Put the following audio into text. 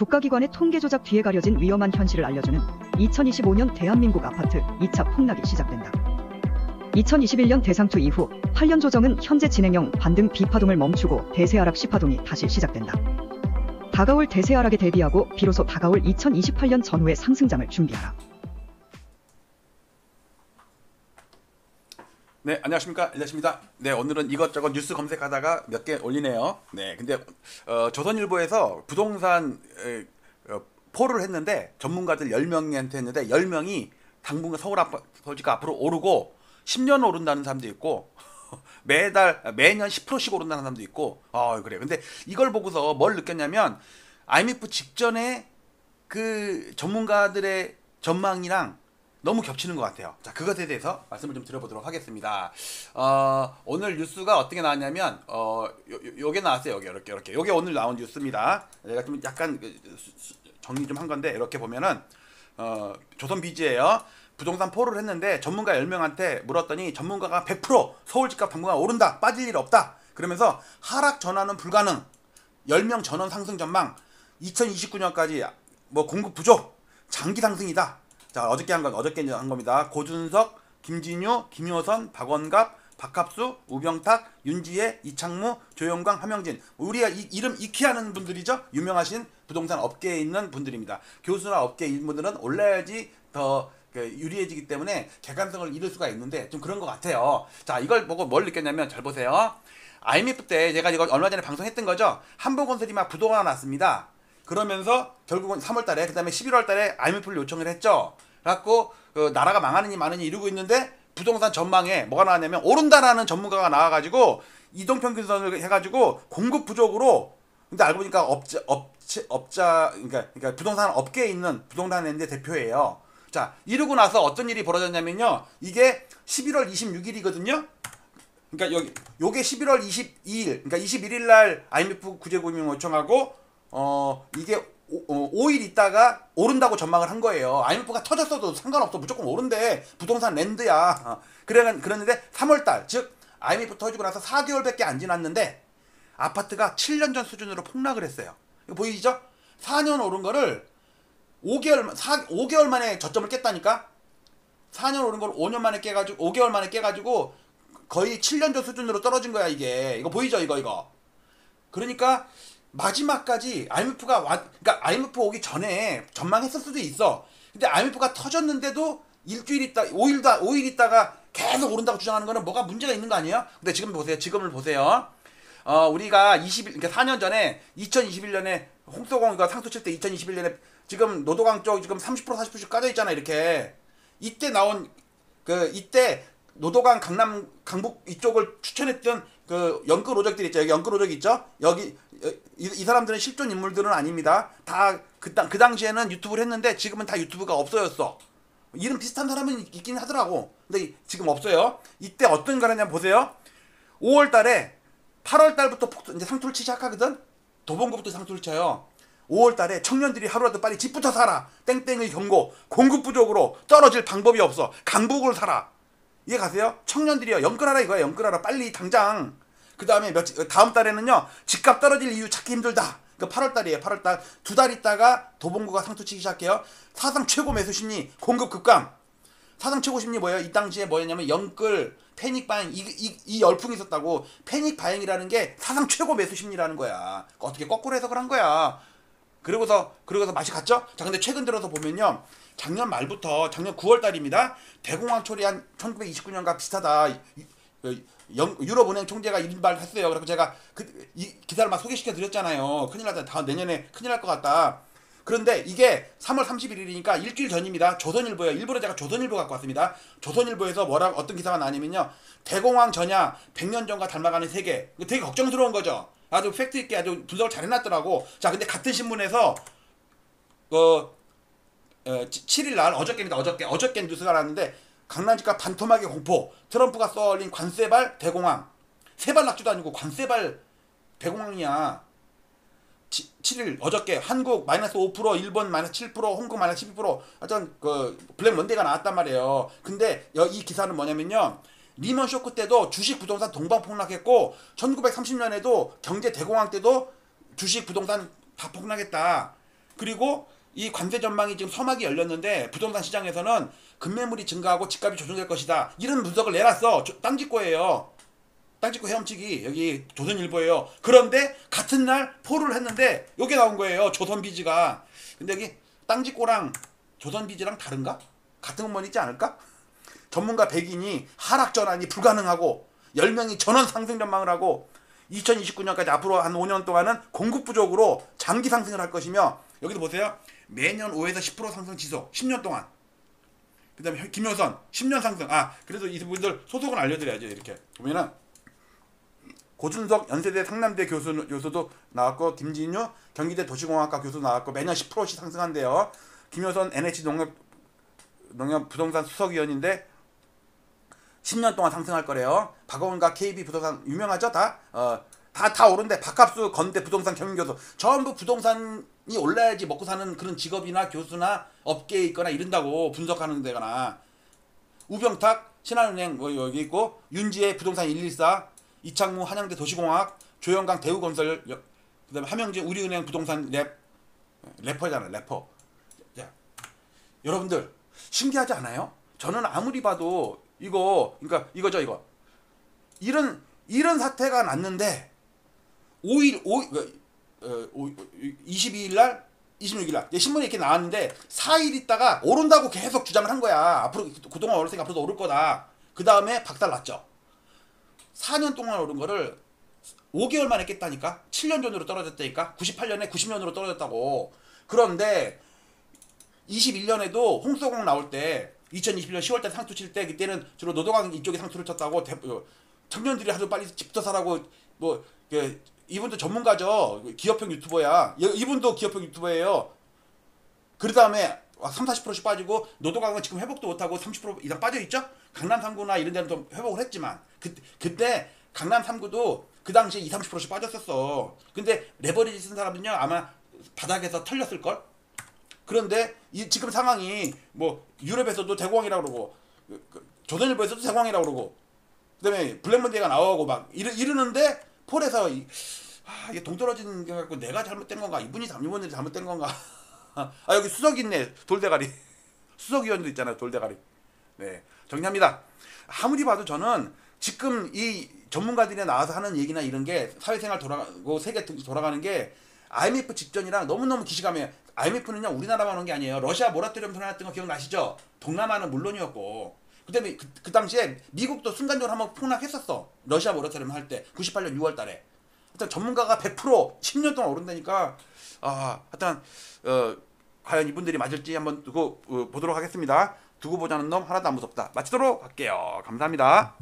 국가기관의 통계 조작 뒤에 가려진 위험한 현실을 알려주는 2025년 대한민국 아파트 2차 폭락이 시작된다. 2021년 대상투 이후 8년 조정은 현재 진행형 반등 비파동을 멈추고 대세 하락 시파동이 다시 시작된다. 다가올 대세 하락에 대비하고 비로소 다가올 2028년 전후의 상승장을 준비하라. 네, 안녕하십니까, 일레입니다. 네, 오늘은 이것저것 뉴스 검색하다가 몇 개 올리네요. 네, 근데 조선일보에서 부동산 포를 했는데 전문가들 10명한테 했는데 10명이 당분간 서울아파트가 앞으로 오르고 10년 오른다는 사람도 있고 매년 10%씩 오른다는 사람도 있고 그래. 근데 이걸 보고서 뭘 느꼈냐면 IMF 직전에 그 전문가들의 전망이랑 너무 겹치는 것 같아요. 자, 그것에 대해서 말씀을 좀 드려보도록 하겠습니다. 오늘 뉴스가 어떻게 나왔냐면 요게 나왔어요. 이렇게 요게 오늘 나온 뉴스입니다. 제가 좀 약간 정리 좀 한 건데 이렇게 보면은 조선비즈예요. 부동산 포를 했는데 전문가 10명한테 물었더니 전문가가 100% 서울 집값 당분간 오른다, 빠질 일 없다 그러면서 하락 전환은 불가능, 10명 전원 상승 전망, 2029년까지 뭐 공급 부족, 장기 상승이다. 자, 어저께 한 겁니다. 고준석, 김진유, 김효선, 박원갑, 박합수, 우병탁, 윤지혜, 이창무, 조영광, 함영진. 우리가 이름 익히 하는 분들이죠. 유명하신 부동산 업계에 있는 분들입니다. 교수나 업계 인분들은 올라야지 더 유리해지기 때문에 객관성을 잃을 수가 있는데 좀 그런 것 같아요. 자, 이걸 보고 뭘 느꼈냐면 잘 보세요. IMF 때 제가 이거 얼마 전에 방송했던 거죠. 한보건설이 막 부도가 났습니다. 그러면서 결국은 3월 달에 그 다음에 11월 달에 IMF를 요청을 했죠. 그래갖고 나라가 망하느니 마느니 이러고 있는데 부동산 전망에 뭐가 나왔냐면 오른다라는 전문가가 나와가지고 이동평균선을 해가지고 공급 부족으로, 근데 알고 보니까 그러니까 부동산 업계에 있는 부동산 랜드 대표예요. 자, 이러고 나서 어떤 일이 벌어졌냐면요. 이게 11월 26일이거든요. 그러니까 요게 11월 22일, 그러니까 21일 날 IMF 구제금융 요청하고 이게 5일 있다가 오른다고 전망을 한 거예요. IMF가 터졌어도 상관없어. 무조건 오른대. 부동산 랜드야. 그랬는데 3월달, 즉 IMF 터지고 나서 4개월밖에 안 지났는데 아파트가 7년 전 수준으로 폭락을 했어요. 이거 보이시죠? 4년 오른 거를 5개월 만에 저점을 깼다니까? 4년 오른 걸 5년 만에 깨가지고 5개월 만에 깨가지고 거의 7년 전 수준으로 떨어진 거야, 이게. 이거 보이죠, 이거. 그러니까 마지막까지 그러니까 IMF 오기 전에 전망했을 수도 있어. 근데 IMF가 터졌는데도 일주일 있다, 5일 있다가 계속 오른다고 주장하는 거는 뭐가 문제가 있는 거 아니에요? 근데 지금을 보세요. 우리가 그러니까 4년 전에 2021년에 홍서공 이거 상투 칠 때 2021년에 지금 노도강 쪽 지금 30% 40%씩 까져 있잖아, 이렇게. 이때 나온 이때 노도강 강북 이쪽을 추천했던 그 연끌 오적들 있죠. 여기 연끌 오적 있죠. 여기 이 사람들은 실존 인물들은 아닙니다. 다 그 당시에는 유튜브를 했는데 지금은 다 유튜브가 없어졌어. 이름 비슷한 사람은 있긴 하더라고. 근데 지금 없어요. 이때 어떤 거냐면 보세요. 5월 달에 8월 달부터 이제 상투를 치기 시작하거든. 도봉구부터 상투를 쳐요. 5월 달에 청년들이 하루라도 빨리 집부터 사라. 땡땡의 경고. 공급 부족으로 떨어질 방법이 없어. 강북을 사라. 이해 가세요? 청년들이요. 연끌하라 이거야. 연끌하라. 빨리 당장. 그 다음에 다음 달에는요. 집값 떨어질 이유 찾기 힘들다. 그 8월 달이에요. 8월 달. 2달 있다가 도봉구가 상투 치기 시작해요. 사상 최고 매수 심리. 공급 급감. 사상 최고 심리 뭐예요? 이 당시에 뭐였냐면 연끌, 패닉 바잉, 이 열풍이 있었다고. 패닉 바잉이라는 게 사상 최고 매수 심리라는 거야. 어떻게 거꾸로 해석을 한 거야. 그러고서 맛이 갔죠? 자, 근데 최근 들어서 보면요. 작년 말부터, 작년 9월 달입니다. 대공황 초래한 1929년과 비슷하다. 유럽은행 총재가 일발했어요. 그래서 제가 이 기사를 막 소개시켜 드렸잖아요. 큰일 났다. 다음 내년에 큰일 날 것 같다. 그런데 이게 3월 31일이니까 일주일 전입니다. 조선일보예요. 일부러 제가 조선일보 갖고 왔습니다. 조선일보에서 어떤 기사가 나냐면요. 대공황 전야 100년 전과 닮아가는 세계. 되게 걱정스러운 거죠. 아주 팩트 있게 아주 분석을 잘 해놨더라고. 자, 근데 같은 신문에서 7일 날 어저께입니다. 어저께 뉴스가 나왔는데 강남집값 반토막의 공포. 트럼프가 썰린 관세발 대공황. 세발 낙지도 아니고 관세발 대공황이야. 7일 어저께 한국 마이너스 5%, 일본 마이너스 7%, 홍콩 마이너스 12%. 하여튼 블랙 먼데이가 나왔단 말이에요. 근데 이 기사는 뭐냐면요. 리먼 쇼크 때도 주식 부동산 동반 폭락했고 1930년에도 경제 대공황 때도 주식 부동산 다 폭락했다. 그리고 이 관세 전망이 지금 서막이 열렸는데 부동산 시장에서는 급매물이 증가하고 집값이 조정될 것이다. 이런 분석을 내놨어. 땅짓고예요. 땅짓고 헤엄치기 여기 조선일보예요. 그런데 같은 날 포를 했는데 여기 나온 거예요. 조선비즈가. 근데 여기 땅짓고랑 조선비즈랑 다른가? 같은 것만 있지 않을까? 전문가 100인이 하락 전환이 불가능하고 10명이 전원 상승 전망을 하고 2029년까지 앞으로 한 5년 동안은 공급 부족으로 장기 상승을 할 것이며 여기도 보세요. 매년 5에서 10% 상승 지속 10년 동안. 그 다음에 김효선 10년 상승. 그래도 이분들 소속은 알려드려야죠. 이렇게 보면은 고준석 연세대 상남대 교수도 나왔고 김진유 경기대 도시공학과 교수 나왔고 매년 10%씩 상승한대요. 김효선 NH 농협 부동산 수석위원인데 10년 동안 상승할 거래요. 박원과 KB 부동산 유명하죠? 다 오른데 박합수 건대 부동산 경영교수 전부 부동산이 올라야지 먹고 사는 그런 직업이나 교수나 업계에 있거나 이런다고 분석하는 데거나 우병탁 신한은행 여기 있고 윤지혜 부동산 114 이창무 한양대 도시공학 조영강 대우건설 그 다음에 함영진 우리은행 부동산 래퍼잖아요. 래퍼. 자, 여러분들 신기하지 않아요? 저는 아무리 봐도 그러니까 이거 이런 사태가 났는데 22일 날 26일 날 신문에 이렇게 나왔는데 4일 있다가 오른다고 계속 주장을 한 거야. 앞으로 그동안 오르니까 앞으로도 오를 거다. 그 다음에 박살 났죠. 4년 동안 오른 거를 5개월 만에 깼다니까. 7년 전으로 떨어졌다니까. 98년에 90년으로 떨어졌다고. 그런데 21년에도 홍서공 나올 때 2021년 10월달 상투 칠 때 그때는 주로 노동강 이쪽에 상투를 쳤다고 청년들이 하도 빨리 집도 사라고 이분도 전문가죠. 기업형 유튜버야. 이분도 기업형 유튜버예요. 그 다음에 30-40%씩 빠지고 노동강은 지금 회복도 못하고 30% 이상 빠져있죠. 강남 3구나 이런 데는 좀 회복을 했지만 그때 강남 3구도 그 당시에 20-30%씩 빠졌었어. 근데 레버리지 쓴 사람은요 아마 바닥에서 털렸을걸. 그런데 지금 상황이 유럽에서도 대공황이라고 그러고 조선일보에서도 대공황이라고 그러고 그다음에 블랙먼데이가 나오고 막 이러는데 폴에서 이게 동떨어지는 게 갖고 내가 잘못된 건가 이분들이 잘못된 건가 여기 수석 있네. 돌대가리 수석위원도 있잖아요. 돌대가리. 네, 정리합니다. 아무리 봐도 저는 지금 이 전문가들이 나와서 하는 얘기나 이런 게 사회생활 돌아가고 세계 돌아가는 게 IMF 직전이랑 너무너무 기시감해요. IMF는요 우리나라만 온 게 아니에요. 러시아 모라토리엄 선언했던 거 기억나시죠? 동남아는 물론이었고 그다음에 그 당시에 미국도 순간적으로 한번 폭락했었어. 러시아 모라토리엄 할 때 98년 6월 달에. 일단 전문가가 100% 10년 동안 오른다니까 하여튼 과연 이분들이 맞을지 한번 두고 보도록 하겠습니다. 두고 보자는 놈 하나도 안 무섭다. 마치도록 할게요. 감사합니다.